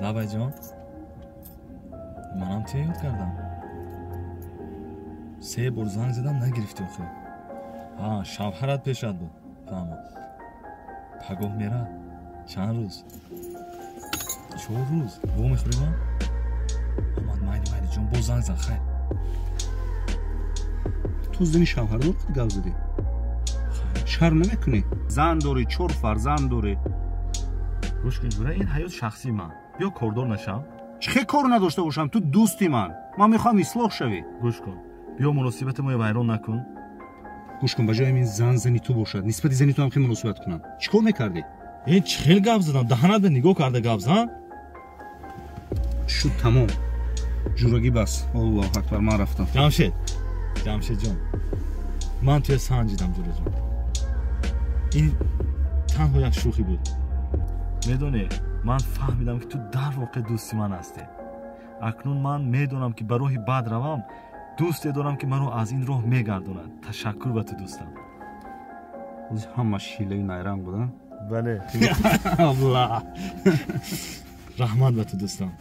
لبای جان منم تیاد کردم 3 بار زنگ زدم نگرفتی آخه ها شوهرت پیشت بود فهمم پگاه میره چند روز 4 روز گو میخوری من آمد مایلی جان باز زنگ زد خیر تو زنی شوهر رو گل زدی شرم نمیکنی زن داری 4 فرزند داری گوش کن جوره این حیات شخصی من بیا کاردار نشم چه کار نداشته باشم تو دوستی من میخوام اصلاح شوی گوش کن بیا مناسبت ما ویران نکن گوش کن بجای این زنی تو باشد نسبت زنی تو هم خیلی مناسبت کنم چیکار میکردی این چخیل گپ زدم دهنت به نگاه کرده گپ زدم شد تمام جورگی بس الله اکبر من رفتم جمشید جان من توی سنجیدم جوره جان این تنها یک شوخی بود میدونی من فهمیدم که تو در واقع دوستی من هستی اکنون من میدونم که به راهی بد روم دوستی دارم که منو از این راه میگرداند تشکر به تو دوستم همه شیله نیرنگ بودن بله الله رحمت به تو دوستم